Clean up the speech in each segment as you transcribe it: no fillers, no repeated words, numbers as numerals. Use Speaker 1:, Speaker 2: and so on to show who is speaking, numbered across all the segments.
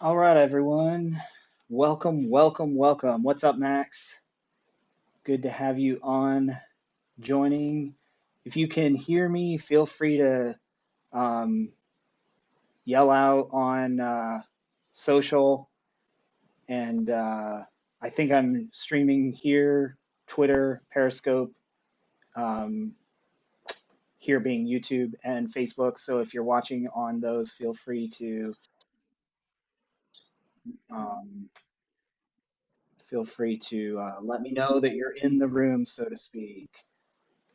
Speaker 1: All right, everyone. Welcome, welcome, welcome. What's up, Max? Good to have you on joining. If you can hear me, feel free to um, yell out on social. And I think I'm streaming here, Twitter, Periscope, um, here being YouTube and Facebook. So if you're watching on those, um, feel free to let me know that you're in the room, so to speak.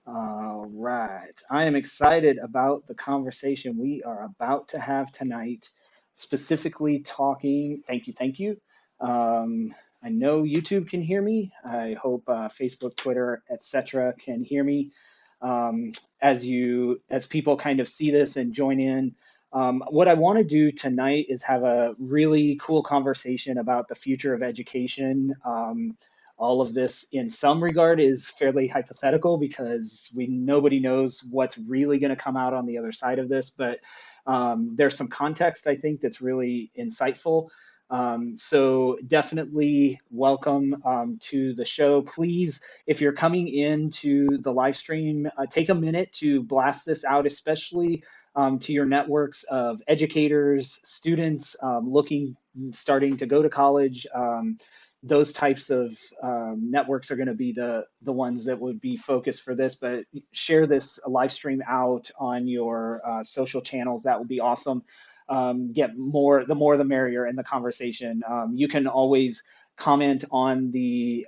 Speaker 1: All right. I am excited about the conversation we are about to have tonight, specifically talking. Thank you, thank you. I know YouTube can hear me. I hope Facebook, Twitter, etc. can hear me. As people kind of see this and join in. What I want to do tonight is have a really cool conversation about the future of education. All of this in some regard is fairly hypothetical because nobody knows what's really going to come out on the other side of this, but there's some context I think that's really insightful. So definitely welcome to the show. Please, if you're coming into the live stream, take a minute to blast this out, especially to your networks of educators, students starting to go to college. Those types of networks are going to be the ones that would be focused for this. But share this live stream out on your social channels. That would be awesome. Get more the merrier in the conversation. You can always comment on the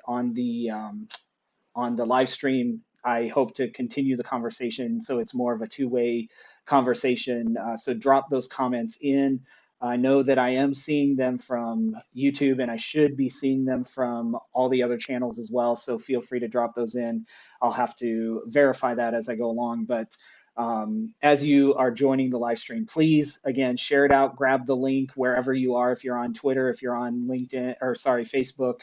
Speaker 1: live stream. I hope to continue the conversation so it's more of a two-way conversation. So drop those comments in. I know that I am seeing them from YouTube and I should be seeing them from all the other channels as well. So feel free to drop those in. I'll have to verify that as I go along. But as you are joining the live stream, please, again, share it out, grab the link wherever you are. If you're on Twitter, if you're on LinkedIn, or sorry, Facebook,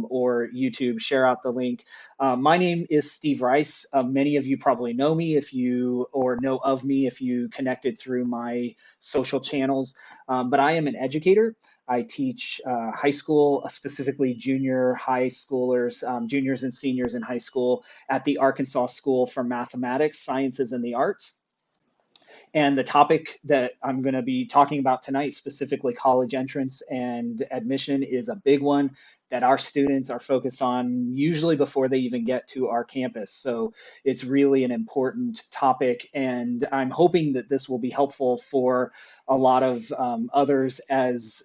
Speaker 1: or YouTube, share out the link. My name is Steve Rice. Many of you probably know me if you or know of me if you connected through my social channels. But I am an educator. I teach high school, specifically junior high schoolers, juniors and seniors in high school at the Arkansas School for Mathematics, Sciences, and the Arts. And the topic that I'm going to be talking about tonight, specifically college entrance and admission, is a big one that our students are focused on usually before they even get to our campus. So it's really an important topic. And I'm hoping that this will be helpful for a lot of others as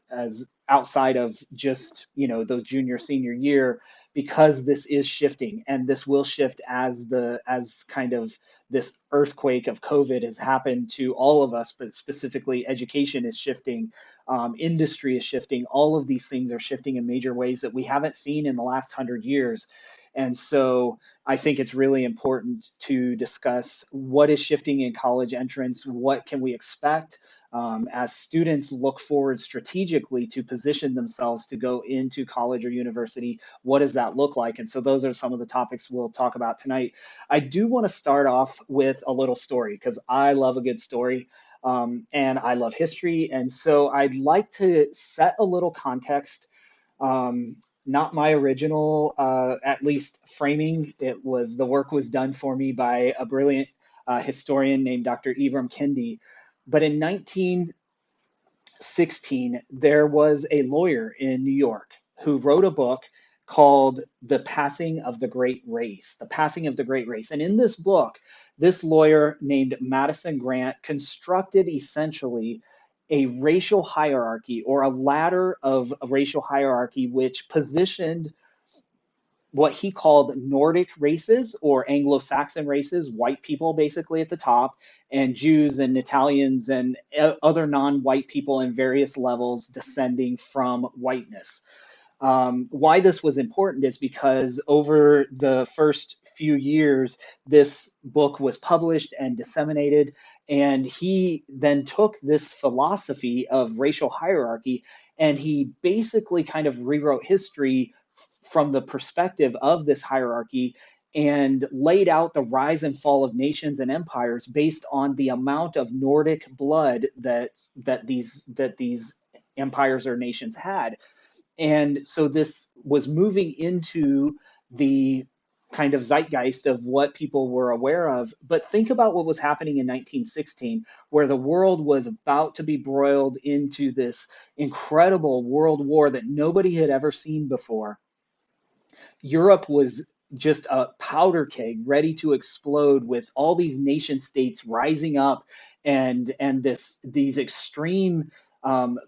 Speaker 1: outside of just, the junior senior year, because this is shifting and this will shift as kind of this earthquake of COVID has happened to all of us, but specifically education is shifting, industry is shifting. All of these things are shifting in major ways that we haven't seen in the last 100 years. And so I think it's really important to discuss what is shifting in college entrance, what can we expect, as students look forward strategically to position themselves to go into college or university. What does that look like? And so those are some of the topics we'll talk about tonight. I do want to start off with a little story because I love a good story, and I love history. And so I'd like to set a little context. Um, Not my original, at least framing. The work was done for me by a brilliant historian named Dr. Ibram Kendi. But in 1916, there was a lawyer in New York who wrote a book called The Passing of the Great Race, The Passing of the Great Race. And in this book, this lawyer named Madison Grant constructed essentially a racial hierarchy or a ladder of a racial hierarchy which positioned what he called Nordic races or Anglo-Saxon races, white people basically at the top, and Jews and Italians and other non-white people in various levels descending from whiteness. Why this was important is because over the first few years, this book was published and disseminated, and he then took this philosophy of racial hierarchy and he basically kind of rewrote history from the perspective of this hierarchy and laid out the rise and fall of nations and empires based on the amount of Nordic blood that these empires or nations had. And so this was moving into the kind of zeitgeist of what people were aware of. But think about what was happening in 1916, where the world was about to be broiled into this incredible world war that nobody had ever seen before. Europe was just a powder keg ready to explode with all these nation states rising up and these extreme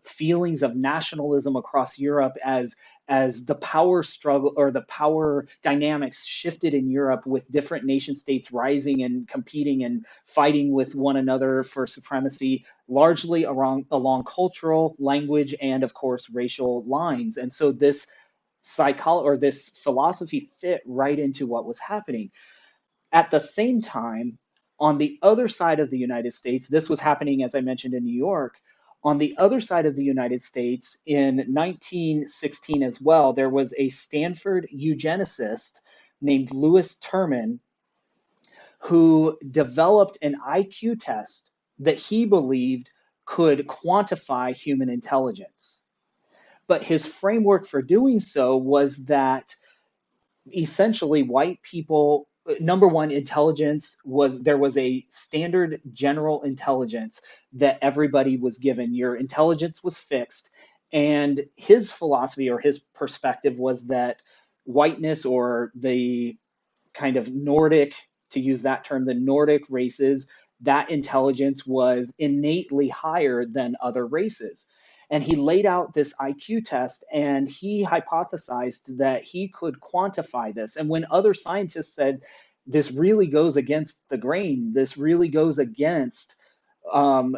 Speaker 1: feelings of nationalism across Europe as the power struggle or the power dynamics shifted in Europe with different nation states rising and competing and fighting with one another for supremacy, largely along cultural, language, and of course racial lines. And so this psychology or this philosophy fit right into what was happening. At the same time, on the other side of the United States, this was happening, as I mentioned, in New York. On the other side of the United States, in 1916 as well, there was a Stanford eugenicist named Lewis Terman who developed an IQ test that he believed could quantify human intelligence. But his framework for doing so was that essentially white people, number one, intelligence was, there was a standard general intelligence that everybody was given. Your intelligence was fixed. And his philosophy or his perspective was that whiteness or the kind of Nordic, to use that term, the Nordic races, that intelligence was innately higher than other races. And he laid out this IQ test and he hypothesized that he could quantify this. And when other scientists said, this really goes against the grain, this really goes against um,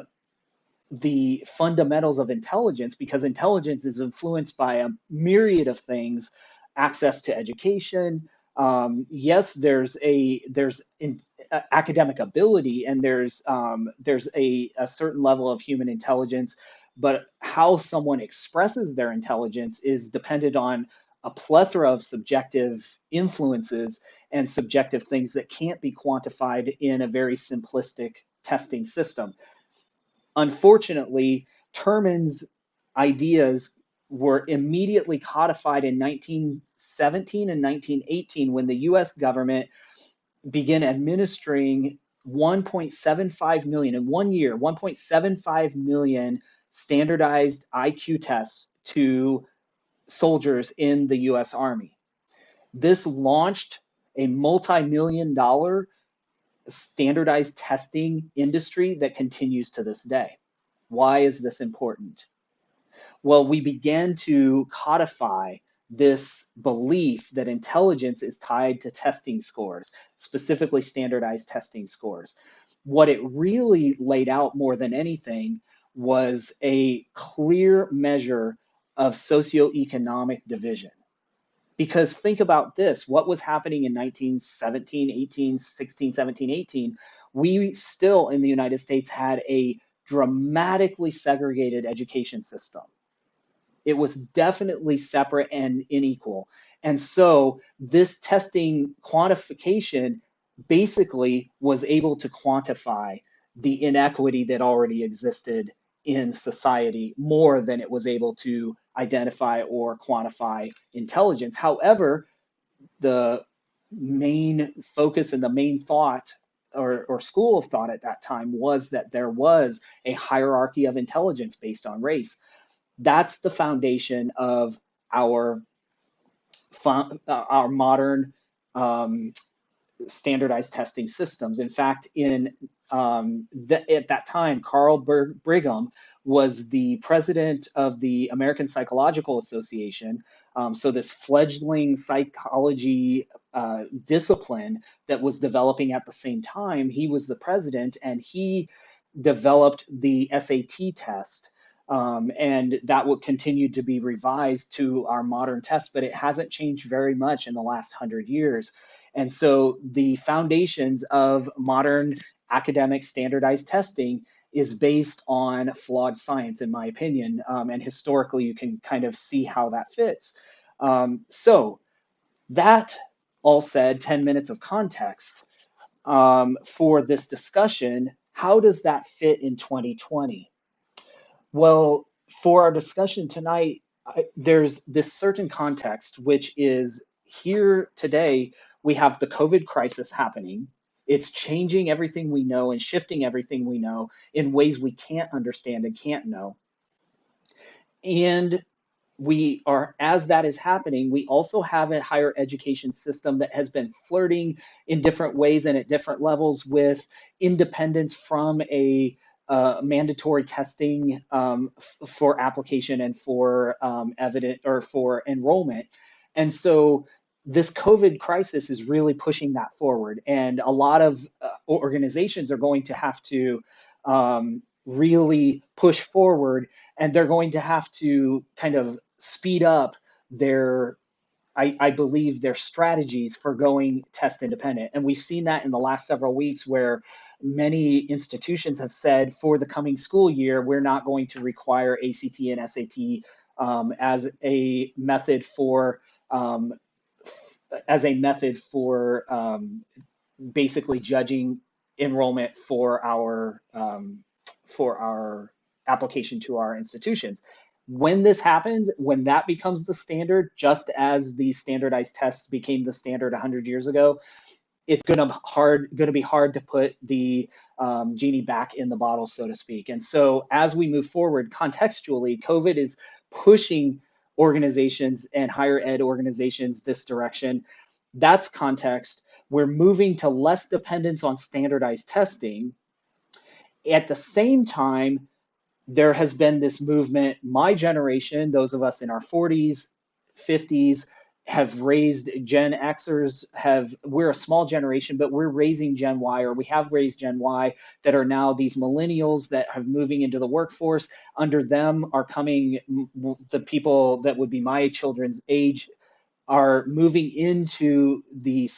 Speaker 1: the fundamentals of intelligence, because intelligence is influenced by a myriad of things, access to education. Yes, there's academic ability and there's a certain level of human intelligence, but how someone expresses their intelligence is dependent on a plethora of subjective influences and subjective things that can't be quantified in a very simplistic testing system. Unfortunately, Terman's ideas were immediately codified in 1917 and 1918 when the US government began administering 1.75 million in 1 year, 1.75 million standardized IQ tests to soldiers in the US Army. This launched a multi-million dollar standardized testing industry that continues to this day. Why is this important? Well, we began to codify this belief that intelligence is tied to testing scores, specifically standardized testing scores. What it really laid out more than anything was a clear measure of socioeconomic division. Because think about this, what was happening in 1917, 18, 16, 17, 18? We still in the United States had a dramatically segregated education system. It was definitely separate and unequal. And so this testing quantification basically was able to quantify the inequity that already existed in society more than it was able to identify or quantify intelligence. However, the main focus and the main thought or school of thought at that time was that there was a hierarchy of intelligence based on race. That's the foundation of our our modern um, standardized testing systems. In fact, at that time, Carl Brigham was the president of the American Psychological Association. So this fledgling psychology discipline that was developing at the same time, he was the president, and he developed the SAT test. And that will continue to be revised to our modern test, but it hasn't changed very much in the last 100 years. And so the foundations of modern academic standardized testing is based on flawed science, in my opinion. And historically, you can kind of see how that fits. So that all said, 10 minutes of context for this discussion. How does that fit in 2020? Well, for our discussion tonight, there's this certain context, which is here today, we have the COVID crisis happening. It's changing everything we know and shifting everything we know in ways we can't understand and can't know. And we are, as that is happening, we also have a higher education system that has been flirting in different ways and at different levels with independence from a mandatory testing for application and for evident or for enrollment. And so this COVID crisis is really pushing that forward. And a lot of organizations are going to have to really push forward, and they're going to have to kind of speed up their, I believe, their strategies for going test independent. And we've seen that in the last several weeks where many institutions have said for the coming school year, we're not going to require ACT and SAT as a method for um, basically judging enrollment for our application to our institutions. When this happens, when that becomes the standard, just as the standardized tests became the standard 100 years ago, it's going to be hard to put the genie back in the bottle, so to speak. And so as we move forward, contextually, COVID is pushing organizations and higher ed organizations this direction. That's context. We're moving to less dependence on standardized testing. At the same time, there has been this movement. My generation, those of us in our 40s, 50s, have raised Gen Xers, we're a small generation, but we're raising Gen Y, or we have raised Gen Y, that are now these millennials that are moving into the workforce. Under them are coming the people that would be my children's age, are moving into the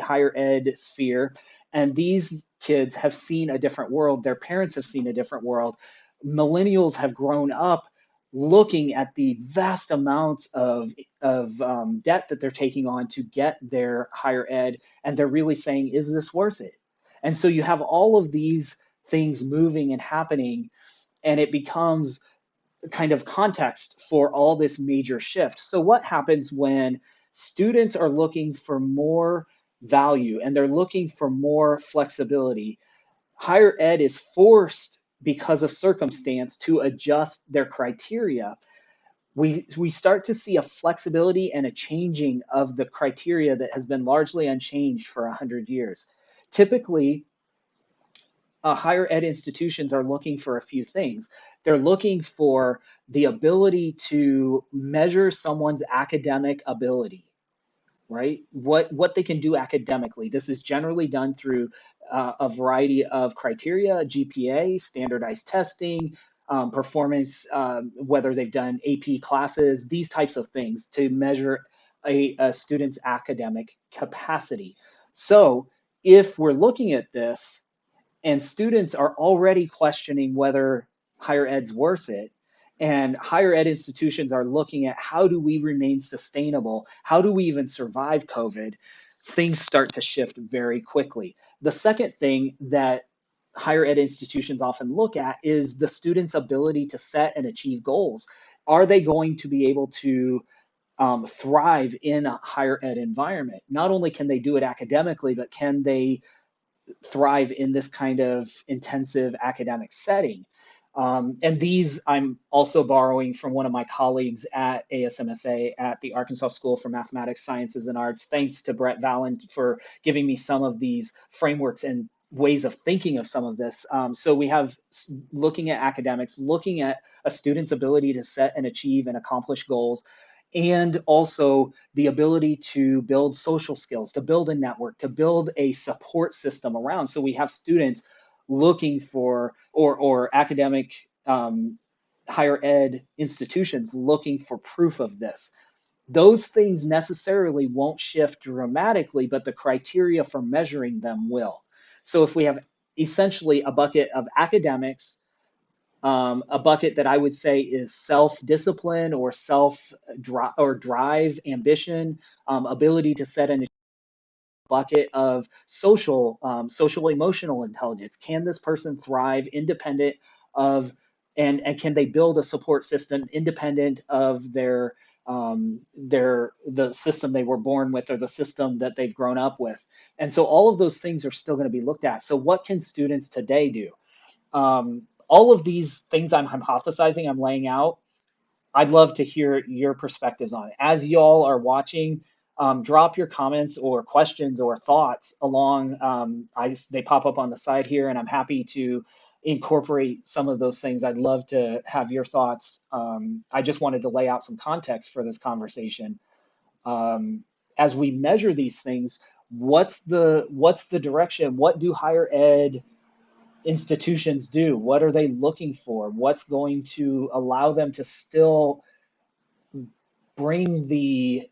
Speaker 1: higher ed sphere, and these kids have seen a different world. Their parents have seen a different world. Millennials have grown up looking at the vast amounts of debt that they're taking on to get their higher ed, and they're really saying, is this worth it? And so you have all of these things moving and happening, and it becomes kind of context for all this major shift. So what happens when students are looking for more value and they're looking for more flexibility? Higher ed is forced because of circumstance to adjust their criteria. We start to see a flexibility and a changing of the criteria that has been largely unchanged for 100 years. Typically, higher ed institutions are looking for a few things. They're looking for the ability to measure someone's academic ability, right? What they can do academically. This is generally done through a variety of criteria: GPA, standardized testing, performance, whether they've done AP classes, these types of things to measure a student's academic capacity. So if we're looking at this, and students are already questioning whether higher ed's worth it, and higher ed institutions are looking at how do we remain sustainable, how do we even survive COVID, things start to shift very quickly. The second thing that higher ed institutions often look at is the student's ability to set and achieve goals. Are they going to be able to thrive in a higher ed environment? Not only can they do it academically, but can they thrive in this kind of intensive academic setting? And these I'm also borrowing from one of my colleagues at ASMSA at the Arkansas School for Mathematics, Sciences, and Arts. Thanks to Brett Valland for giving me some of these frameworks and ways of thinking of some of this. So we have looking at academics, looking at a student's ability to set and achieve and accomplish goals, and also the ability to build social skills, to build a network, to build a support system around. So we have students looking for, or academic higher ed institutions looking for proof of this. Those things necessarily won't shift dramatically, but the criteria for measuring them will. So if we have essentially a bucket of academics, a bucket that I would say is self-discipline or drive, ambition, ability to set an bucket of social emotional intelligence. Can this person thrive independent of and can they build a support system independent of the system they were born with or the system that they've grown up with. And so all of those things are still going to be looked at. So what can students today do? All of these things I'm hypothesizing, I'm laying out, I'd love to hear your perspectives on it. As y'all are watching, drop your comments or questions or thoughts along. They pop up on the side here, and I'm happy to incorporate some of those things. I'd love to have your thoughts. I just wanted to lay out some context for this conversation. As we measure these things, what's the direction? What do higher ed institutions do? What are they looking for? What's going to allow them to still bring the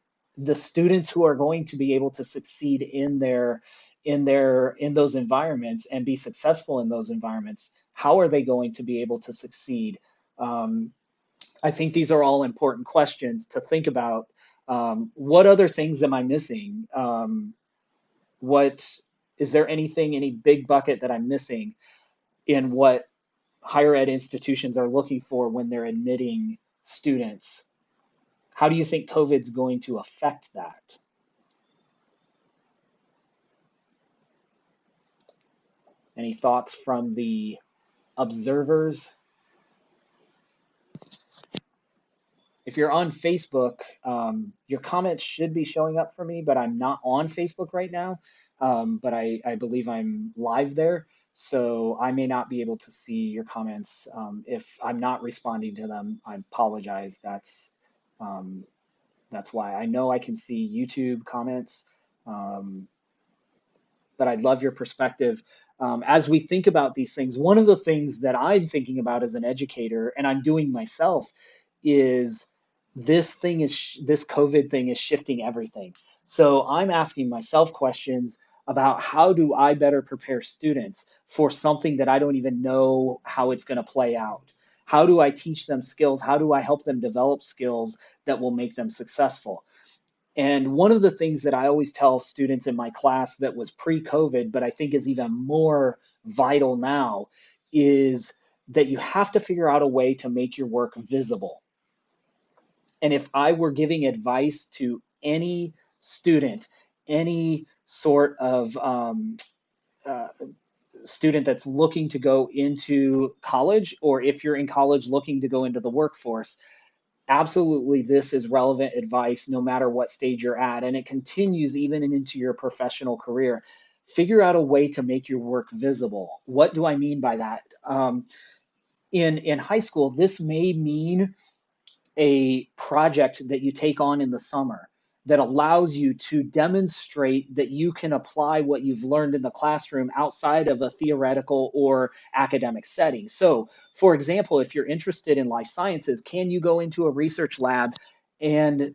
Speaker 1: students who are going to be able to succeed in those environments and be successful in those environments? How are they going to be able to succeed? Um, I think these are all important questions to think about. What other things am I missing? What is there anything, any big bucket that I'm missing in what higher ed institutions are looking for when they're admitting students? How do you think COVID's going to affect that? Any thoughts from the observers? If you're on Facebook, your comments should be showing up for me, but I'm not on Facebook right now. But I believe I'm live there, so I may not be able to see your comments. If I'm not responding to them, I apologize. Um, that's why. I know I can see YouTube comments. Um, but I'd love your perspective. As we think about these things, one of the things that I'm thinking about as an educator, and I'm doing myself, is this COVID thing is shifting everything. So I'm asking myself questions about how do I better prepare students for something that I don't even know how it's going to play out? How do I teach them skills? How do I help them develop skills that will make them successful? And one of the things that I always tell students in my class that was pre-COVID, but I think is even more vital now, is that you have to figure out a way to make your work visible. And if I were giving advice to any student, any sort of uh, student that's looking to go into college, or if you're in college looking to go into the workforce, absolutely this is relevant advice no matter what stage you're at, and it continues even into your professional career. Figure out a way to make your work visible. What do I mean by that? In high school, this may mean a project that you take on in the summer that allows you to demonstrate that you can apply what you've learned in the classroom outside of a theoretical or academic setting. So, for example, if you're interested in life sciences, can you go into a research lab and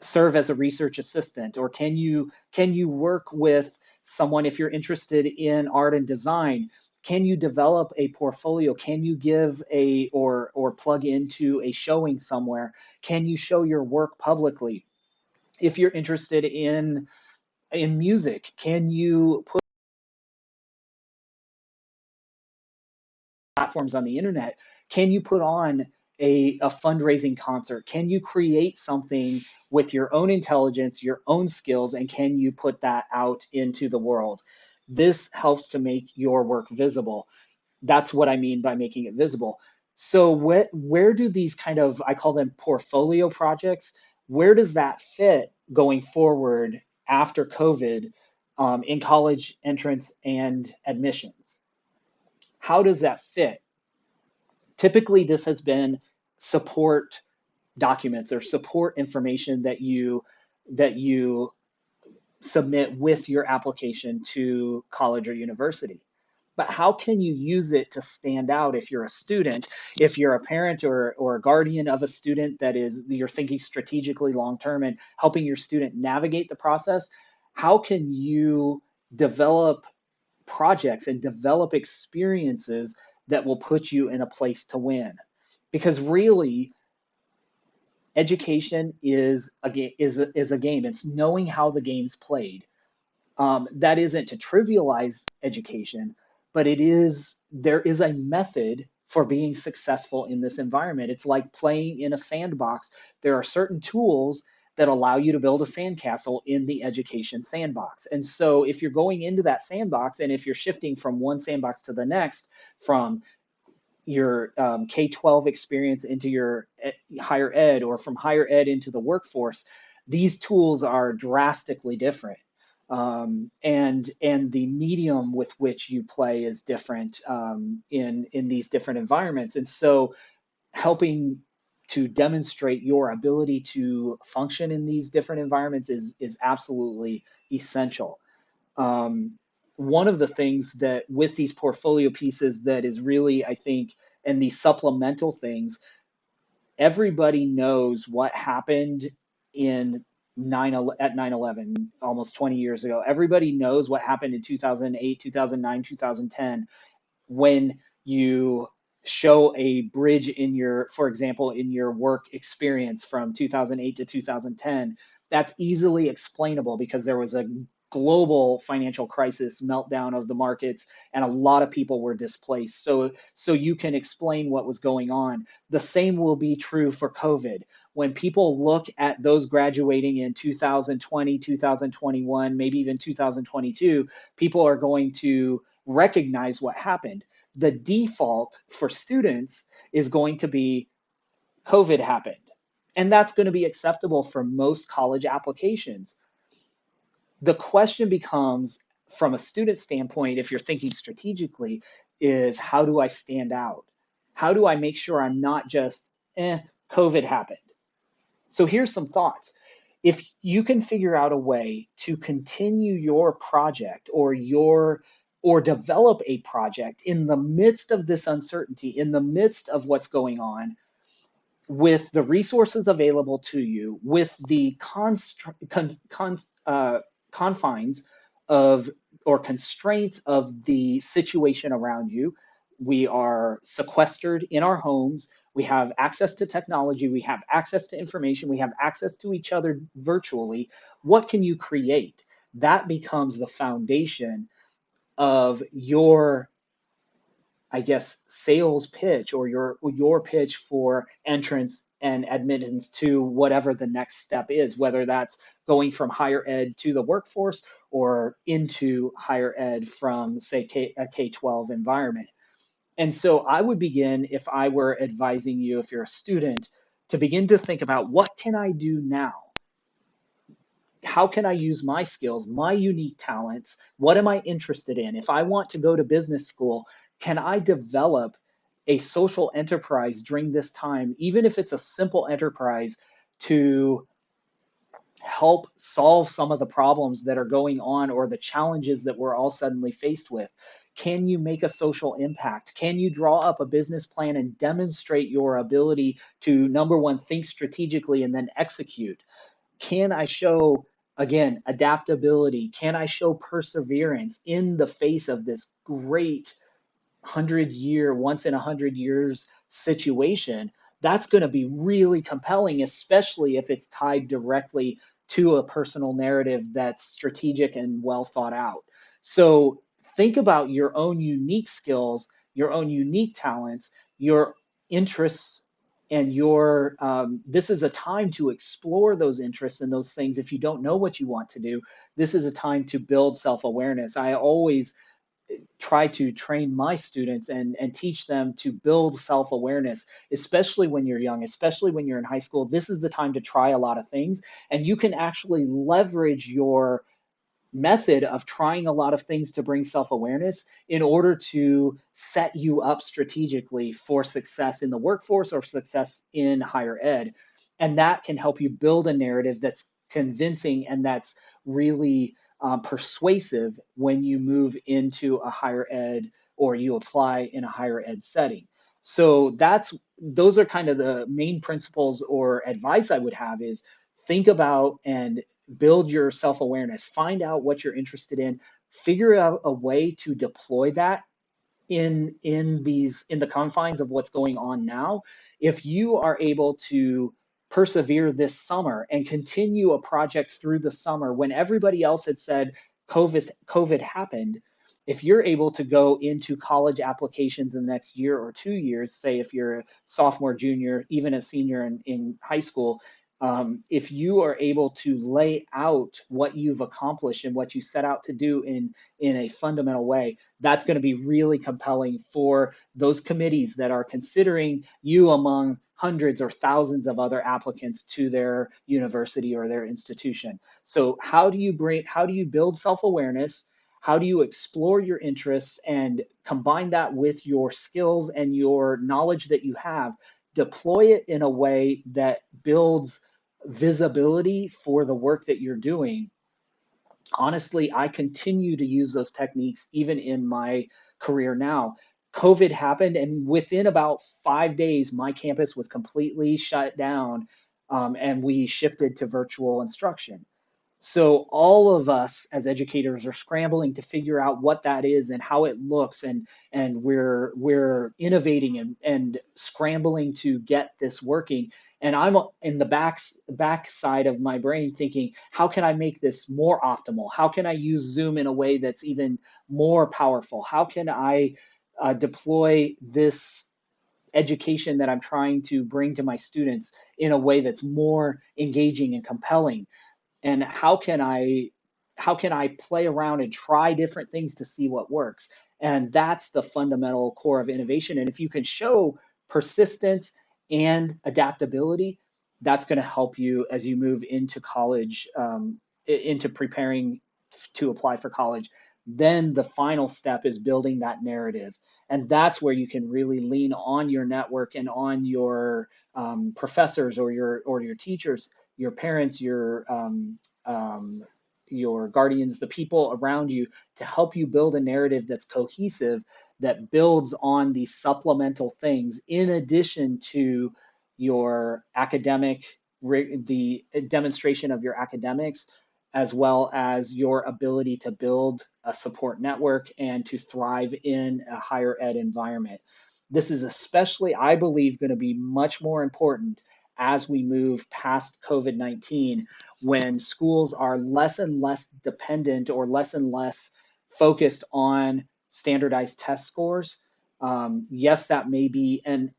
Speaker 1: serve as a research assistant? Or can you work with someone if you're interested in art and design? Can you develop a portfolio? Can you give a or plug into a showing somewhere? Can you show your work publicly? If you're interested in music, can you put platforms on the internet? Can you put on a fundraising concert? Can you create something with your own intelligence, your own skills, and can you put that out into the world? This helps to make your work visible. That's what I mean by making it visible. So where do these kind of, I call them portfolio projects, where does that fit going forward after COVID, in college entrance and admissions? How does that fit? Typically, this has been support documents or support information that you submit with your application to college or university. But how can you use it to stand out if you're a student, if you're a parent or a guardian of a student that is, you're thinking strategically long term and helping your student navigate the process? How can you develop projects and develop experiences that will put you in a place to win? Because really, education is a game. It's knowing how the game's played. That isn't to trivialize education, but there is a method for being successful in this environment. It's like playing in a sandbox. There are certain tools that allow you to build a sandcastle in the education sandbox. And so if you're going into that sandbox, and if you're shifting from one sandbox to the next, from your K-12 experience into your higher ed, or from higher ed into the workforce, these tools are drastically different. And the medium with which you play is different in these different environments. And so helping to demonstrate your ability to function in these different environments is absolutely essential. Um, One of the things that with these portfolio pieces that is really, I think, and these supplemental things, everybody knows what happened in 9/11 almost 20 years ago. Everybody knows what happened in 2008, 2009, 2010 when you show a bridge in your, for example, in your work experience from 2008 to 2010. That's easily explainable because there was a global financial crisis, meltdown of the markets, and a lot of people were displaced. So you can explain what was going on. The same will be true for COVID. When people look at those graduating in 2020, 2021, maybe even 2022, people are going to recognize what happened. The default for students is going to be COVID happened. And that's going to be acceptable for most college applications. The question becomes, from a student standpoint, if you're thinking strategically, is how do I stand out? How do I make sure I'm not just, COVID happened? So here's some thoughts. If you can figure out a way to continue your project or develop a project in the midst of this uncertainty, in the midst of what's going on, with the resources available to you, with the confines of or constraints of the situation around you. We are sequestered in our homes. We have access to technology. We have access to information. We have access to each other virtually. What can you create? That becomes the foundation of your, I guess, sales pitch, or your pitch for entrance and admittance to whatever the next step is, whether that's going from higher ed to the workforce or into higher ed from, say, a K-12 environment. And so I would begin, if I were advising you, if you're a student, to begin to think about, what can I do now? How can I use my skills, my unique talents? What am I interested in? If I want to go to business school, can I develop a social enterprise during this time, even if it's a simple enterprise, to help solve some of the problems that are going on or the challenges that we're all suddenly faced with? Can you make a social impact? Can you draw up a business plan and demonstrate your ability to, number one, think strategically and then execute? Can I show, again, adaptability? Can I show perseverance in the face of this great 100-year, once in 100 years situation? That's going to be really compelling, especially if it's tied directly to a personal narrative that's strategic and well thought out. So think about your own unique skills, your own unique talents, your interests, and your this is a time to explore those interests and those things. If you don't know what you want to do, this is a time to build self-awareness. I always try to train my students and teach them to build self-awareness, especially when you're young, especially when you're in high school. This is the time to try a lot of things, and you can actually leverage your method of trying a lot of things to bring self-awareness in order to set you up strategically for success in the workforce or success in higher ed. And that can help you build a narrative that's convincing and that's really persuasive when you move into a higher ed or you apply in a higher ed setting. So those are kind of the main principles or advice I would have, is think about and build your self-awareness, find out what you're interested in, figure out a way to deploy that in the confines of what's going on now. If you are able to persevere this summer and continue a project through the summer when everybody else had said COVID happened, if you're able to go into college applications in the next year or 2 years, say if you're a sophomore, junior, even a senior in high school, if you are able to lay out what you've accomplished and what you set out to do in a fundamental way, that's going to be really compelling for those committees that are considering you among hundreds or thousands of other applicants to their university or their institution. So how do you build self-awareness? How do you explore your interests and combine that with your skills and your knowledge that you have, deploy it in a way that builds visibility for the work that you're doing? Honestly, I continue to use those techniques even in my career now. COVID happened, and within about 5 days, my campus was completely shut down, and we shifted to virtual instruction. So all of us as educators are scrambling to figure out what that is and how it looks, and we're innovating and scrambling to get this working. And I'm in the back side of my brain thinking, how can I make this more optimal? How can I use Zoom in a way that's even more powerful? How can I deploy this education that I'm trying to bring to my students in a way that's more engaging and compelling? And how can I play around and try different things to see what works? And that's the fundamental core of innovation. And if you can show persistence and adaptability, that's going to help you as you move into college, into preparing to apply for college. Then the final step is building that narrative. And that's where you can really lean on your network and on your professors or your teachers, your parents, um, your guardians, the people around you, to help you build a narrative that's cohesive, that builds on these supplemental things in addition to your academic, the demonstration of your academics, as well as your ability to build a support network and to thrive in a higher ed environment. This is especially, I believe, going to be much more important as we move past COVID-19, when schools are less and less dependent or less and less focused on standardized test scores. Yes, that may be an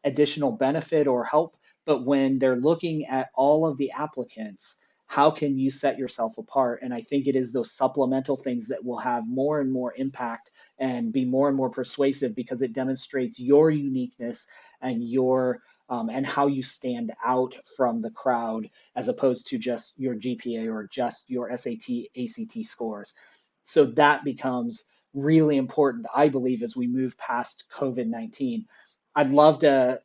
Speaker 1: additional benefit or help, but when they're looking at all of the applicants, how can you set yourself apart? And I think it is those supplemental things that will have more and more impact and be more and more persuasive, because it demonstrates your uniqueness and your and how you stand out from the crowd, as opposed to just your GPA or just your SAT, ACT scores. So that becomes really important, I believe, as we move past COVID-19. I'd love to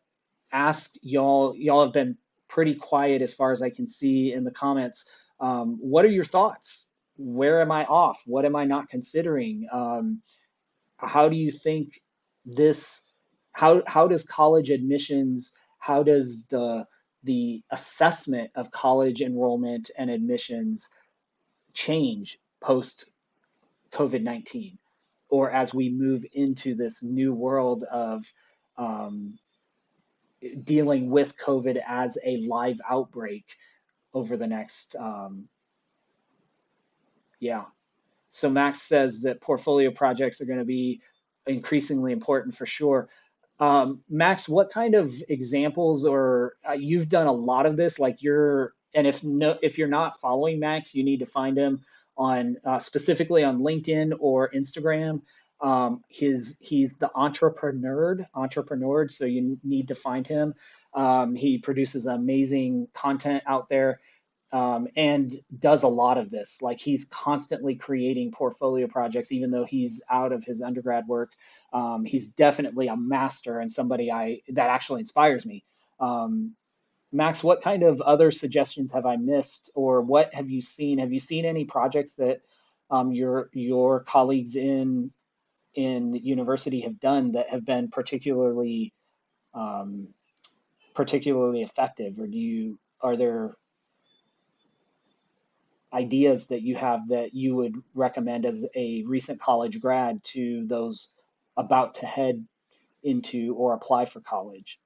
Speaker 1: ask y'all. Y'all have been pretty quiet as far as I can see in the comments. What are your thoughts? Where am I off? What am I not considering? How do you think this? How does college admissions? How does the assessment of college enrollment and admissions change post COVID-19, or as we move into this new world of um, dealing with COVID as a live outbreak over the next, yeah. So Max says that portfolio projects are going to be increasingly important for sure. Max, what kind of examples, or you've done a lot of this, like and if you're not following Max, you need to find him on specifically on LinkedIn or Instagram. He's the entrepreneur, so you need to find him. He produces amazing content out there, and does a lot of this. Like, he's constantly creating portfolio projects, even though he's out of his undergrad work. He's definitely a master and somebody that actually inspires me. Um, Max, what kind of other suggestions have I missed, or what have you seen? Have you seen any projects that your colleagues in university have done that have been um, particularly effective, or are there ideas that you have that you would recommend as a recent college grad to those about to head into or apply for college?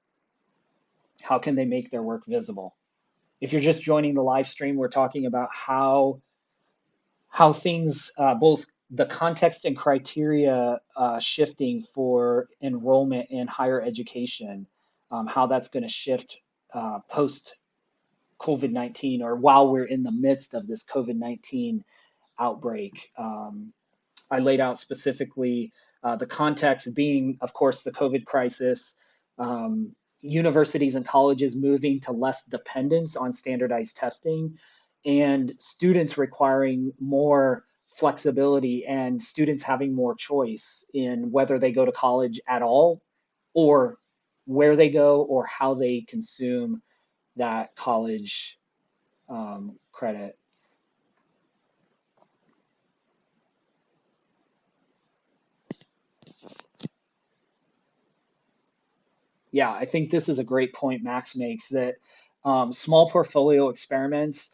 Speaker 1: How can they make their work visible? If you're just joining the live stream, we're talking about how things both the context and criteria shifting for enrollment in higher education, how that's going to shift post COVID-19 or while we're in the midst of this COVID-19 outbreak. I laid out specifically the context being, of course, the COVID crisis, universities and colleges moving to less dependence on standardized testing, and students requiring more flexibility and students having more choice in whether they go to college at all or where they go or how they consume that college credit. Yeah, I think this is a great point Max makes that small portfolio experiments,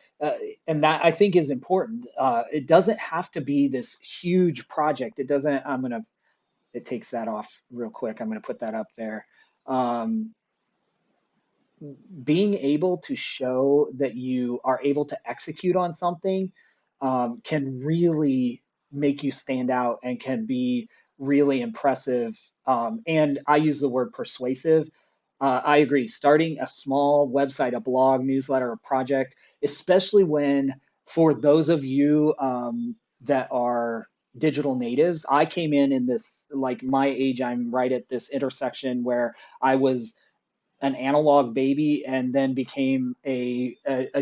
Speaker 1: and that I think is important. It doesn't have to be this huge project. It doesn't, it takes that off real quick. I'm gonna put that up there. Um, Being able to show that you are able to execute on something can really make you stand out and can be really impressive. And I use the word persuasive. I agree. Starting a small website, a blog, newsletter, a project, especially when for those of you that are digital natives, I came in this, like my age, I'm right at this intersection where I was an analog baby and then became a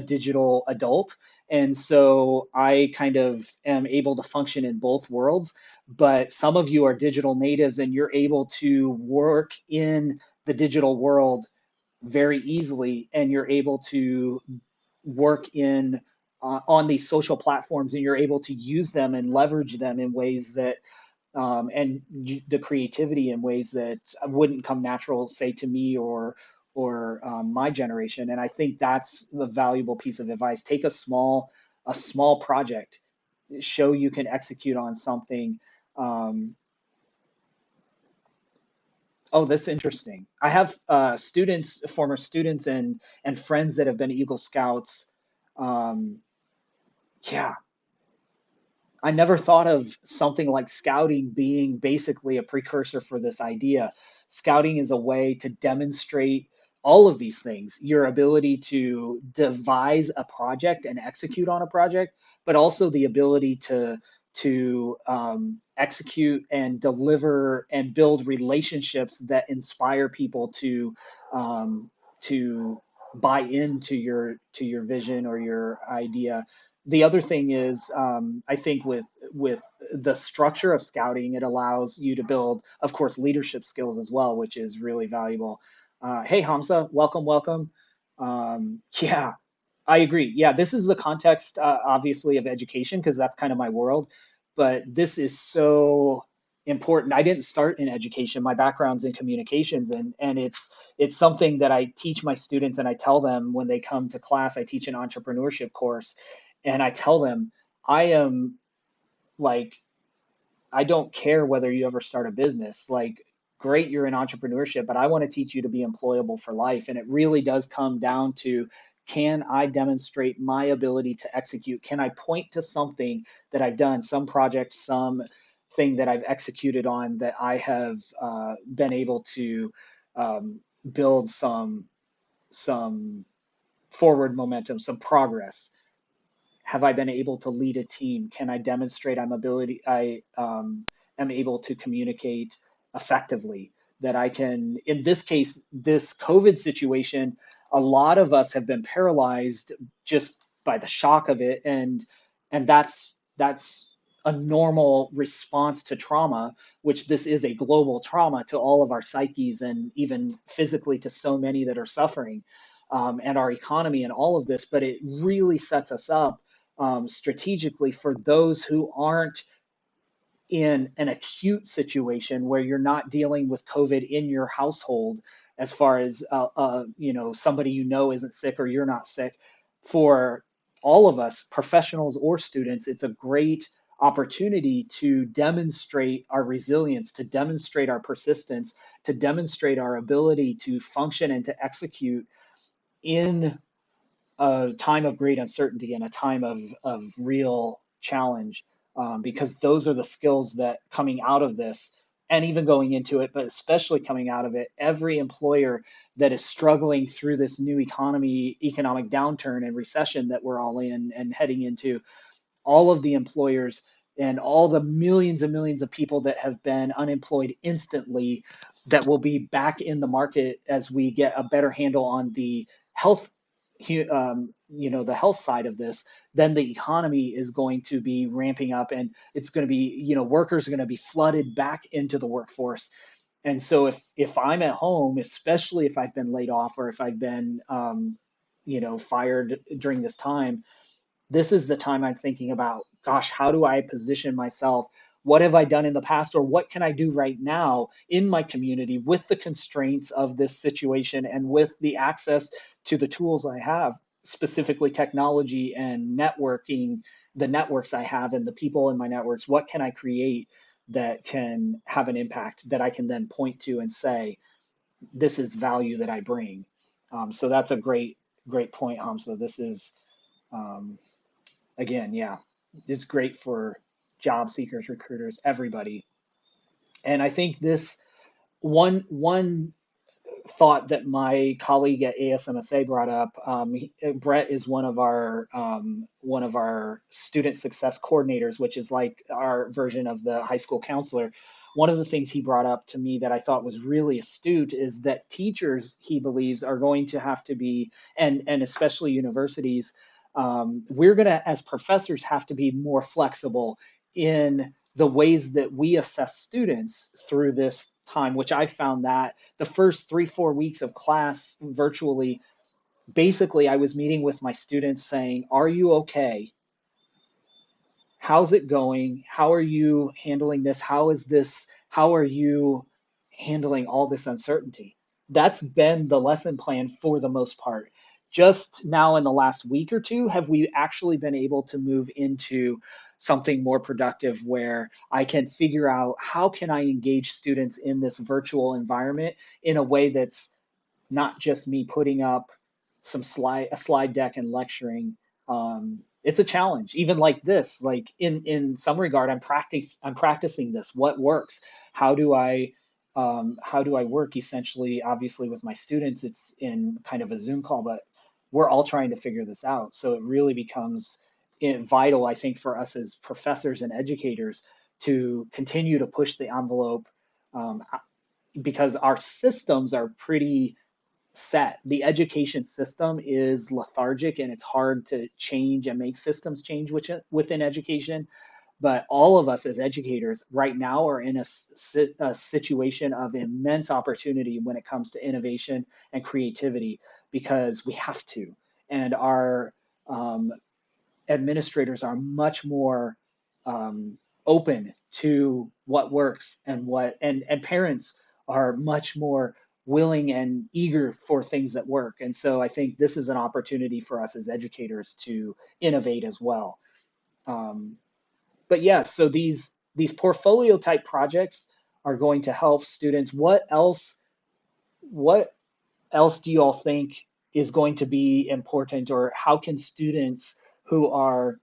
Speaker 1: digital adult. And so I kind of am able to function in both worlds. But some of you are digital natives and you're able to work in the digital world very easily and you're able to work in on these social platforms and you're able to use them and leverage them in ways that the creativity in ways that wouldn't come natural, say to me or my generation. And I think that's the valuable piece of advice. Take a small project, show you can execute on something. Um, oh, that's interesting. I have students, former students, and friends that have been Eagle Scouts. Um, yeah, I never thought of something like scouting being basically a precursor for this idea. Scouting is a way to demonstrate all of these things, your ability to devise a project and execute on a project, but also the ability to execute and deliver and build relationships that inspire people um, to buy into your vision or your idea. The other thing is, I think with the structure of scouting, it allows you to build, of course, leadership skills as well, which is really valuable. Hey, Hamza, welcome, welcome. Yeah, I agree. Yeah, this is the context, obviously, of education because that's kind of my world. But this is so important. I didn't start in education. My background's in communications, and it's something that I teach my students, and I tell them when they come to class. I teach an entrepreneurship course, and I tell them I am like I don't care whether you ever start a business. Like, great, you're in entrepreneurship, but I want to teach you to be employable for life. And it really does come down to, can I demonstrate my ability to execute? Can I point to something that I've done, some project, some thing that I've executed on that I have been able to um, build some forward momentum, some progress? Have I been able to lead a team? Can I demonstrate I am able to communicate effectively? That I can, in this case, this COVID situation, a lot of us have been paralyzed just by the shock of it, and that's a normal response to trauma, which this is a global trauma to all of our psyches and even physically to so many that are suffering, and our economy and all of this. But it really sets us up strategically for those who aren't in an acute situation where you're not dealing with COVID in your household, as far as somebody isn't sick or you're not sick. For all of us, professionals or students, it's a great opportunity to demonstrate our resilience, to demonstrate our persistence, to demonstrate our ability to function and to execute in a time of great uncertainty and a time of real challenge. because those are the skills that coming out of this and even going into it, but especially coming out of it, every employer that is struggling through this new economic downturn and recession that we're all in and heading into, all of the employers and all the millions and millions of people that have been unemployed instantly that will be back in the market as we get a better handle on the health, the health side of this, then the economy is going to be ramping up and it's going to be, workers are going to be flooded back into the workforce. And so if I'm at home, especially if I've been laid off or if I've been, fired during this time, this is the time I'm thinking about, gosh, how do I position myself? What have I done in the past, or what can I do right now in my community with the constraints of this situation and with the access to the tools I have, specifically technology and networking, the networks I have and the people in my networks? What can I create that can have an impact that I can then point to and say, this is value that I bring? So that's a great point, Hamza. This is, um, again, yeah, it's great for job seekers, recruiters, everybody. And I think this one thought that my colleague at ASMSA brought up. Brett is one of our student success coordinators, which is like our version of the high school counselor. One of the things he brought up to me that I thought was really astute is that teachers, he believes, are going to have to be, and especially universities, we're going to, as professors, have to be more flexible in the ways that we assess students through this time, which I found that the first 3-4 weeks of class virtually, basically I was meeting with my students saying, are you okay? How's it going? How are you handling this? How are you handling all this uncertainty? That's been the lesson plan for the most part. Just now in the last week or two, have we actually been able to move into something more productive where I can figure out how can I engage students in this virtual environment in a way that's not just me putting up a slide deck and lecturing. It's a challenge, even like this. Like in some regard, I'm practicing this. What works? How do I how do I work? Essentially, obviously, with my students, it's in kind of a Zoom call, but we're all trying to figure this out. So it really becomes vital, I think, for us as professors and educators to continue to push the envelope, um, because our systems are pretty set. The education system is lethargic and it's hard to change and make systems change within education. But all of us as educators right now are in a situation of immense opportunity when it comes to innovation and creativity because we have to. And our um, administrators are much more open to what works and and parents are much more willing and eager for things that work. And so I think this is an opportunity for us as educators to innovate as well. Um, but yes, so these portfolio type projects are going to help students. What else do you all think is going to be important, or how can students who are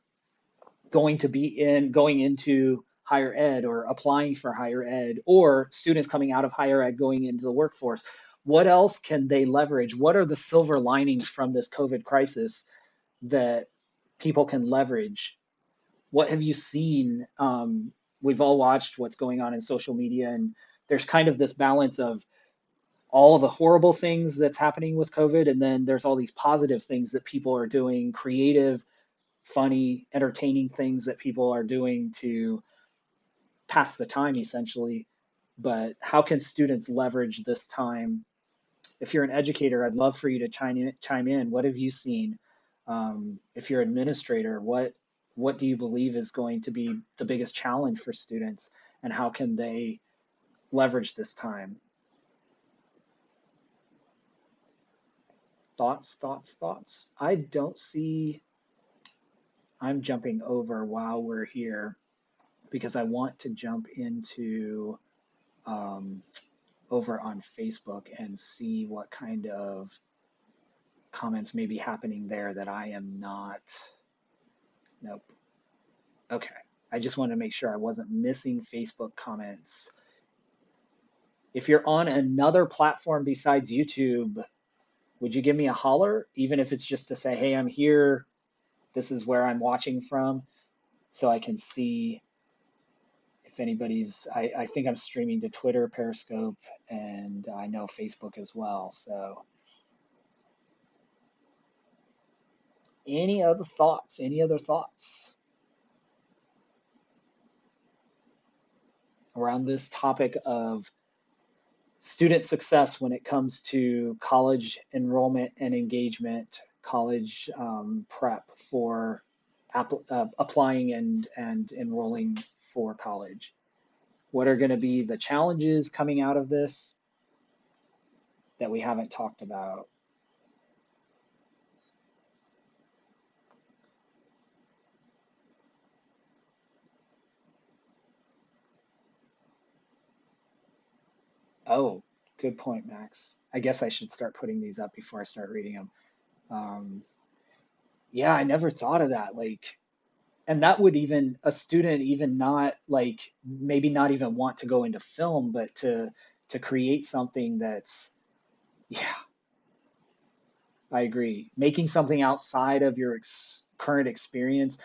Speaker 1: going into higher ed or applying for higher ed, or students coming out of higher ed going into the workforce, what else can they leverage? What are the silver linings from this COVID crisis that people can leverage? What have you seen? We've all watched what's going on in social media, and there's kind of this balance of all the horrible things that's happening with COVID, and then there's all these positive things that people are doing, creative, funny, entertaining things that people are doing to pass the time essentially. But how can students leverage this time? If you're an educator, I'd love for you to chime in. What have you seen? If you're an administrator, what do you believe is going to be the biggest challenge for students, and how can they leverage this time? Thoughts. I don't see. I'm jumping over while we're here because I want to jump into um, over on Facebook and see what kind of comments may be happening there that I am not. Nope. Okay. I just want to make sure I wasn't missing Facebook comments. If you're on another platform besides YouTube, would you give me a holler, even if it's just to say, hey, I'm here. This is where I'm watching from, so I can see if anybody's. I think I'm streaming to Twitter, Periscope, and I know Facebook as well. So, any other thoughts? Any other thoughts around this topic of student success when it comes to college enrollment and engagement, college prep for applying and enrolling for college? What are going to be the challenges coming out of this that we haven't talked about? Oh, good point, Max. I guess I should start putting these up before I start reading them. Um, yeah, I never thought of that. Like, and that would even a student even not like maybe not even want to go into film, but to create something that's yeah, I agree. Making something outside of your current experience.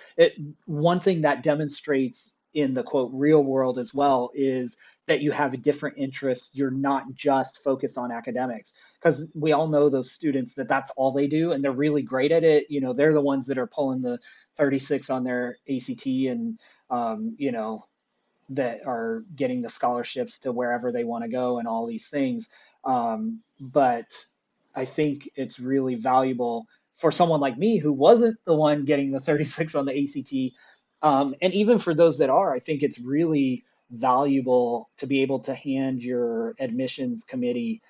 Speaker 1: One thing that demonstrates in the quote real world as well is that you have different interests. You're not just focused on academics because we all know those students that that's all they do and they're really great at it. You know, they're the ones that are pulling the 36 on their ACT and you know, that are getting the scholarships to wherever they want to go and all these things. But I think it's really valuable for someone like me who wasn't the one getting the 36 on the ACT. And even for those that are, I think it's really valuable to be able to hand your admissions committee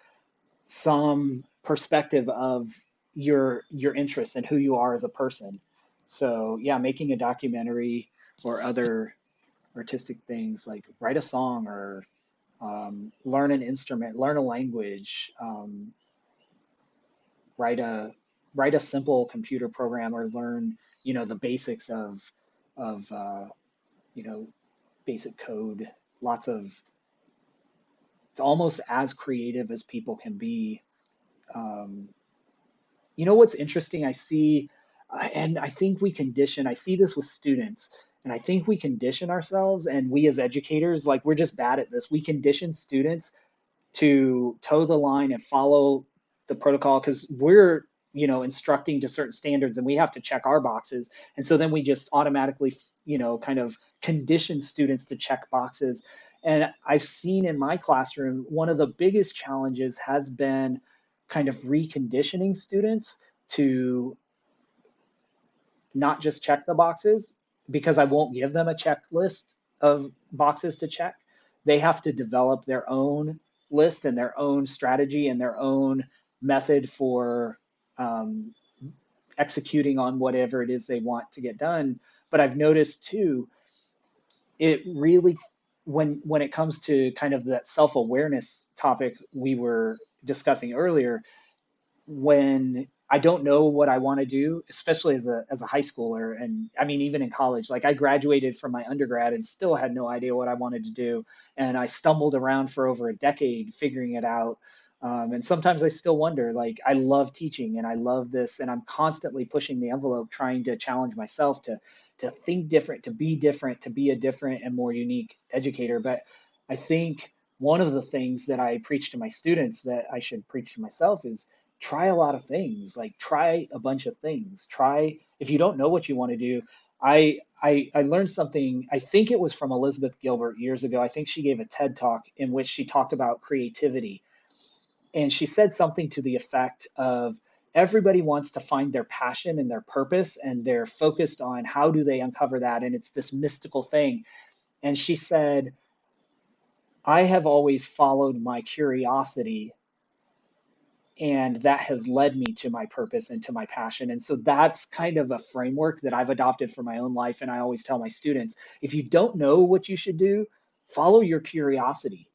Speaker 1: some perspective of your interests and who you are as a person. So yeah, making a documentary or other artistic things like write a song or learn an instrument, learn a language, write a write a simple computer program or learn the basics of you know basic code. Lots of it's almost as creative as people can be. Um, what's interesting? I see, and I think we condition. I see this with students, and I think we condition ourselves, and we as educators, like we're just bad at this. We condition students to toe the line and follow the protocol because we're instructing to certain standards and we have to check our boxes, and so then we just automatically kind of condition students to check boxes. And I've seen in my classroom one of the biggest challenges has been kind of reconditioning students to not just check the boxes because I won't give them a checklist of boxes to check. They have to develop their own list and their own strategy and their own method for um, executing on whatever it is they want to get done. But I've noticed too, it really when it comes to kind of that self-awareness topic we were discussing earlier, when I don't know what I want to do, especially as a high schooler, and I mean even in college. Like I graduated from my undergrad and still had no idea what I wanted to do, and I stumbled around for over a decade figuring it out. And sometimes I still wonder. Like I love teaching and I love this, and I'm constantly pushing the envelope, trying to challenge myself to think different, to be a different and more unique educator. But I think one of the things that I preach to my students that I should preach to myself is try a lot of things. Like try a bunch of things. Try if you don't know what you want to do. I learned something. I think it was from Elizabeth Gilbert years ago. I think she gave a TED talk in which she talked about creativity, and she said something to the effect of everybody wants to find their passion and their purpose, and they're focused on how do they uncover that, and it's this mystical thing. And she said, I have always followed my curiosity, and that has led me to my purpose and to my passion. And so that's kind of a framework that I've adopted for my own life. And I always tell my students, if you don't know what you should do, follow your curiosity.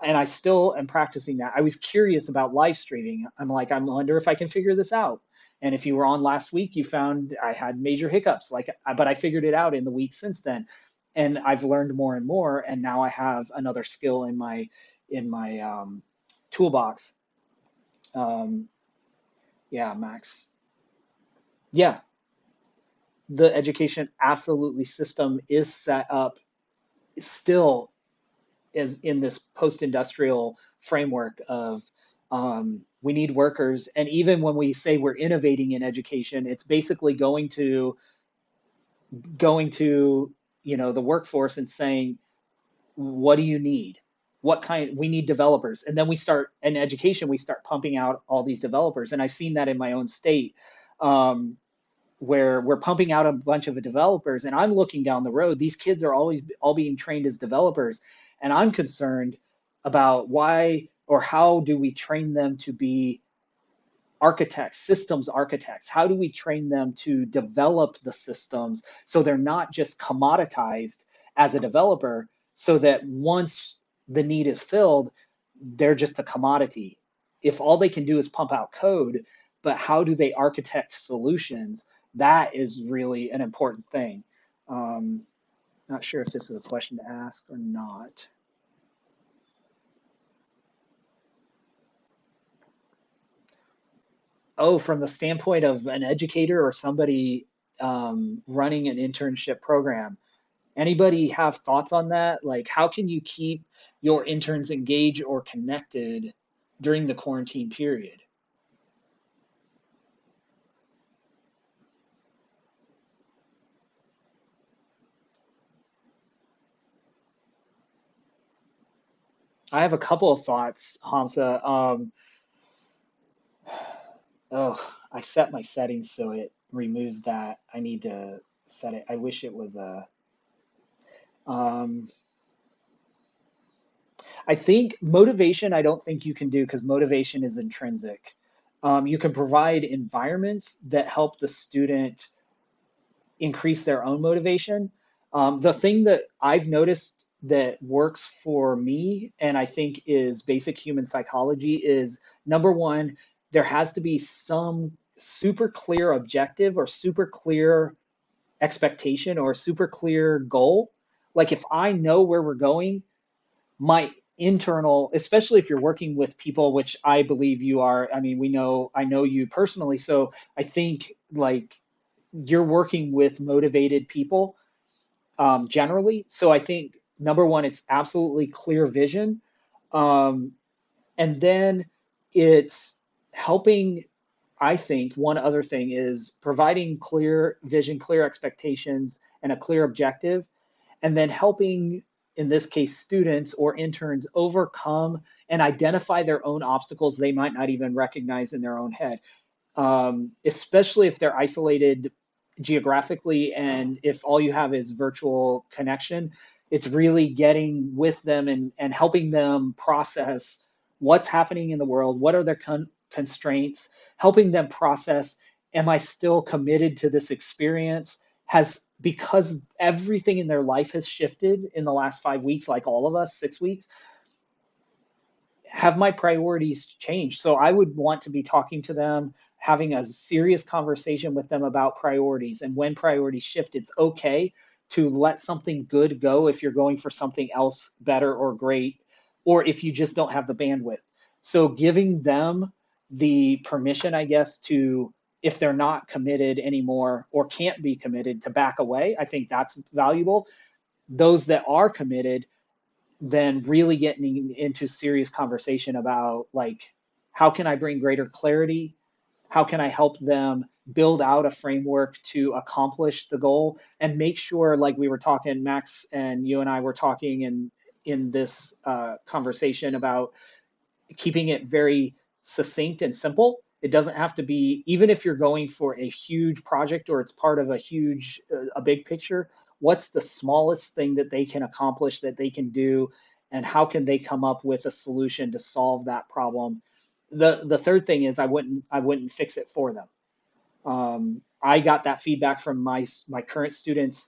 Speaker 1: And I still am practicing that. I was curious about live streaming. I'm like, I wonder if I can figure this out. And if you were on last week, you found I had major hiccups, but I figured it out in the week since then. And I've learned more and more. And now I have another skill in my toolbox. Um, yeah, Max. Yeah, the education absolutely system is set up still is in this post-industrial framework of we need workers. And even when we say we're innovating in education, it's basically going to the workforce and saying, what do you need? What kind? We need developers. And then we start in education, we start pumping out all these developers. And I've seen that in my own state. Um, where we're pumping out a bunch of developers, and I'm looking down the road, these kids are always all being trained as developers, and I'm concerned about why or how do we train them to be architects, systems architects? How do we train them to develop the systems so they're not just commoditized as a developer, so that once the need is filled, they're just a commodity? If all they can do is pump out code, but how do they architect solutions? That is really an important thing. Um, Not sure if this is a question to ask or not. Oh, from the standpoint of an educator or somebody running an internship program, anybody have thoughts on that? Like, how can you keep your interns engaged or connected during the quarantine period? I have a couple of thoughts, Hamza. Oh, I set my settings so it removes that. I need to set it. I wish it was a. Um, I think motivation, I don't think you can do because motivation is intrinsic. You can provide environments that help the student increase their own motivation. The thing that I've noticed that works for me, and I think is basic human psychology, is number one, there has to be some super clear objective or super clear expectation or super clear goal. Like if I know where we're going, my internal, especially if you're working with people, which I believe you are. I mean, I know you personally, so I think like you're working with motivated people generally. So I think number one, it's absolutely clear vision. Um, and then it's helping, I think one other thing is providing clear vision, clear expectations, and a clear objective, and then helping, in this case, students or interns overcome and identify their own obstacles they might not even recognize in their own head, especially if they're isolated geographically and if all you have is virtual connection. It's really getting with them and helping them process what's happening in the world, what are their constraints, helping them process, am I still committed to this experience? Has Because everything in their life has shifted in the last 5 weeks, like all of us, 6 weeks, have my priorities changed? So I would want to be talking to them, having a serious conversation with them about priorities. And when priorities shift, it's okay to let something good go if you're going for something else better or great, or if you just don't have the bandwidth. So giving them the permission, I guess, to, if they're not committed anymore or can't be committed, to back away, I think that's valuable. Those that are committed, then really getting into serious conversation about like, how can I bring greater clarity? How can I help them build out a framework to accomplish the goal and make sure, like we were talking, Max and you and I were talking in this conversation about keeping it very succinct and simple. It doesn't have to be, even if you're going for a huge project or it's part of a huge, a big picture, what's the smallest thing that they can accomplish, that they can do, and how can they come up with a solution to solve that problem? The third thing is I wouldn't fix it for them. I got that feedback from my current students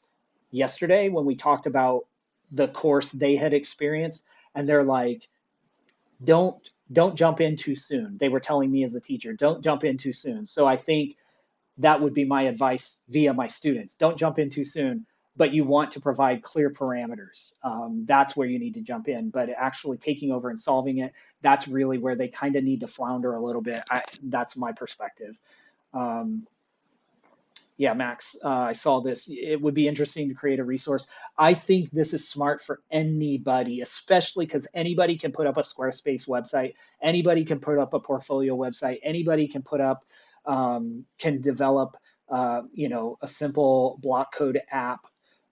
Speaker 1: yesterday when we talked about the course they had experienced, and they're like, don't jump in too soon. They were telling me as a teacher, don't jump in too soon. So I think that would be my advice via my students. Don't jump in too soon, but you want to provide clear parameters. That's where you need to jump in. But actually taking over and solving it, that's really where they kind of need to flounder a little bit. That's my perspective. Um, yeah, Max, I saw this. It would be interesting to create a resource. I think this is smart for anybody, especially because anybody can put up a Squarespace website, anybody can put up a portfolio website, anybody can put up, can develop, a simple block code app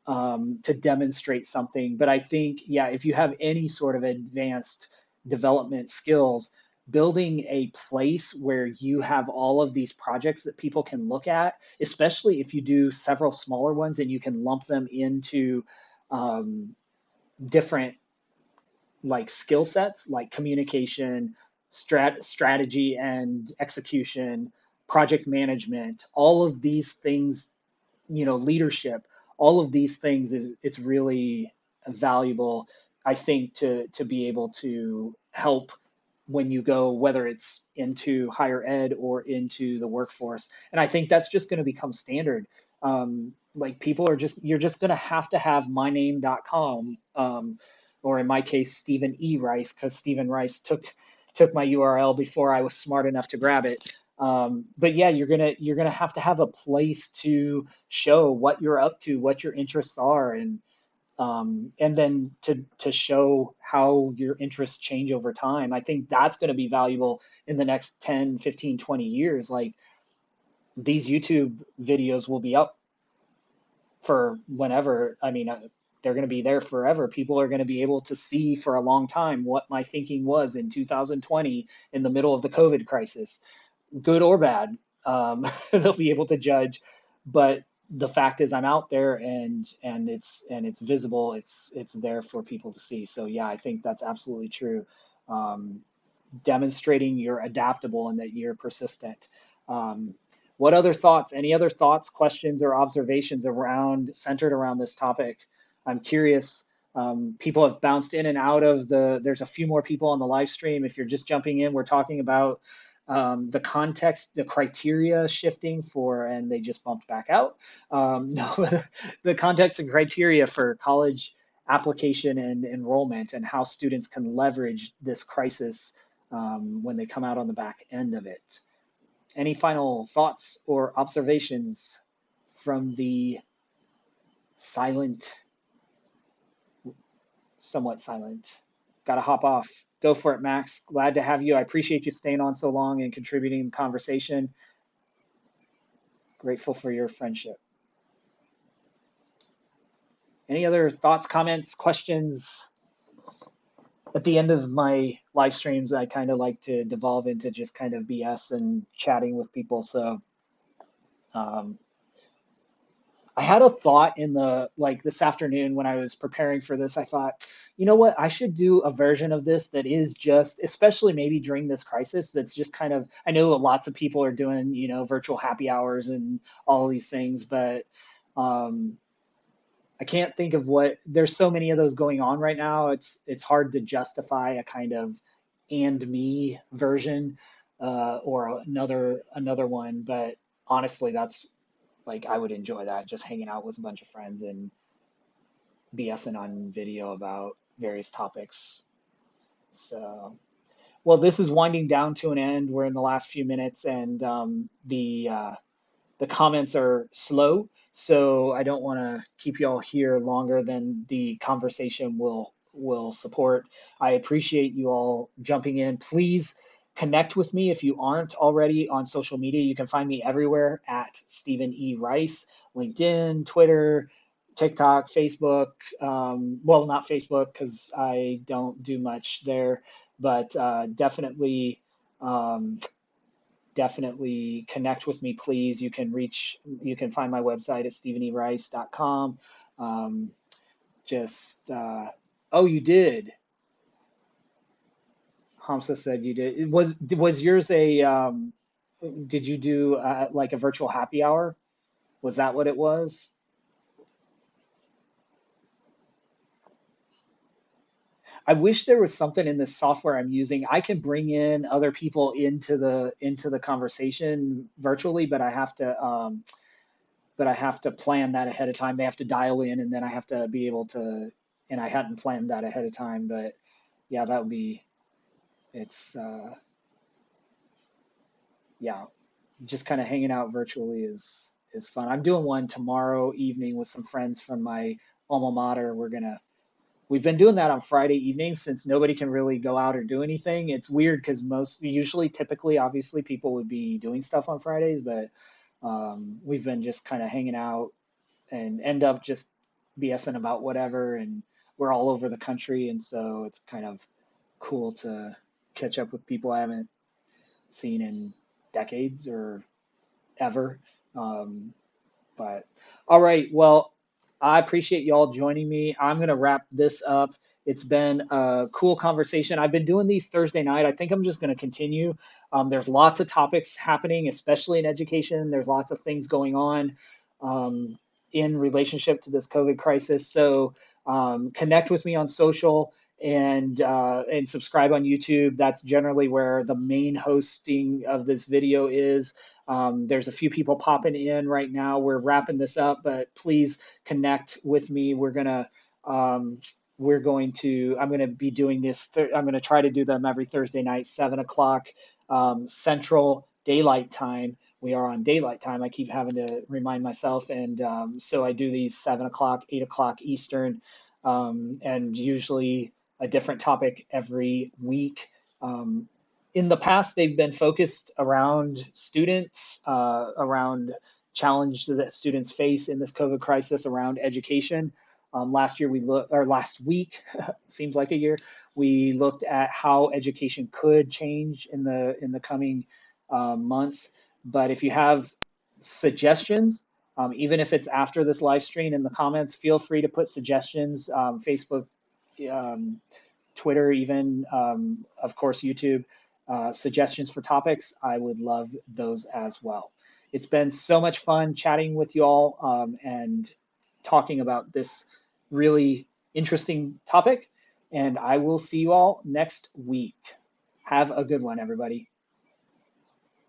Speaker 1: to demonstrate something. But I think, yeah, if you have any sort of advanced development skills, building a place where you have all of these projects that people can look at, especially if you do several smaller ones and you can lump them into um, different like skill sets like communication, strategy and execution, project management, all of these things, leadership, all of these things it's really valuable, I think, to be able to help when you go, whether it's into higher ed or into the workforce. And I think that's just going to become standard. Like people are you're just going to have myname.com, or in my case, Stephen E. Rice, because Stephen Rice took my URL before I was smart enough to grab it. But yeah, you're gonna have a place to show what you're up to, what your interests are, and then to show how your interests change over time. I think that's going to be valuable in the next 10, 15, 20 years. Like these YouTube videos will be up for whenever. I mean, they're going to be there forever. People are going to be able to see for a long time what my thinking was in 2020 in the middle of the COVID crisis, good or bad. They'll be able to judge, but the fact is I'm out there, and it's visible. It's there for people to see. So yeah, I think that's absolutely true. Um, Demonstrating you're adaptable and that you're persistent. Um, what other thoughts? Any other thoughts, questions, or observations centered around this topic? I'm curious. People have bounced in and out of there's a few more people on the live stream. If you're just jumping in, we're talking about the context, the criteria shifting and they just bumped back out. No, the context and criteria for college application and enrollment, and how students can leverage this crisis when they come out on the back end of it. Any final thoughts or observations from the silent, somewhat silent? Got to hop off. Go for it, Max. Glad to have you. I appreciate you staying on so long and contributing to the conversation. Grateful for your friendship. Any other thoughts, comments, questions? At the end of my live streams, I kind of like to devolve into just kind of BS and chatting with people. So um, I had a thought in this afternoon when I was preparing for this. I thought, you know what, I should do a version of this that is just, especially maybe during this crisis, that's just kind of, I know lots of people are doing, virtual happy hours and all of these things, but um, I can't think of there's so many of those going on right now. It's hard to justify a kind of and me version, or another one, but honestly, that's like I would enjoy that, just hanging out with a bunch of friends and BSing on video about various topics. So, well, this is winding down to an end. We're in the last few minutes, and the comments are slow, so I don't want to keep y'all here longer than the conversation will support. I appreciate you all jumping in. Please connect with me if you aren't already on social media. You can find me everywhere at Stephen E. Rice, LinkedIn, Twitter, TikTok, Facebook. Well, not Facebook because I don't do much there, but um, definitely connect with me, please. You can find my website at stephenerice.com. Um, just, oh, you did. Hamza said you did. Was yours did you do like a virtual happy hour? Was that what it was? I wish there was something in this software I'm using. I can bring in other people into the conversation virtually, but I have to plan that ahead of time. They have to dial in, and then I have to be able to. And I hadn't planned that ahead of time, but yeah, that would be. It's yeah, just kind of hanging out virtually is fun. I'm doing one tomorrow evening with some friends from my alma mater. We've been doing that on Friday evenings since nobody can really go out or do anything. It's weird because typically, obviously, people would be doing stuff on Fridays, but we've been just kind of hanging out and end up just BSing about whatever. And we're all over the country, and so it's kind of cool to catch up with people I haven't seen in decades or ever. Um, but all right, well, I appreciate y'all joining me. I'm gonna wrap this up. It's been a cool conversation. I've been doing these Thursday night. I think I'm just gonna continue. There's lots of topics happening, especially in education. There's lots of things going on um, in relationship to this COVID crisis. So connect with me on social and subscribe on YouTube. That's generally where the main hosting of this video is. There's a few people popping in right now. We're wrapping this up, but please connect with me. Um, I'm going to be doing this. I'm going to try to do them every Thursday night, 7 o'clock Central Daylight Time. We are on daylight time. I keep having to remind myself. And so I do these 7 o'clock, 8 o'clock Eastern, and usually a different topic every week. Um, in the past, they've been focused around students, around challenges that students face in this COVID crisis, around education. Last week, seems like a year, we looked at how education could change in the coming months. But if you have suggestions, even if it's after this live stream in the comments, feel free to put suggestions. Facebook, um, Twitter, even, of course, YouTube, suggestions for topics. I would love those as well. It's been so much fun chatting with you all and talking about this really interesting topic. And I will see you all next week. Have a good one, everybody.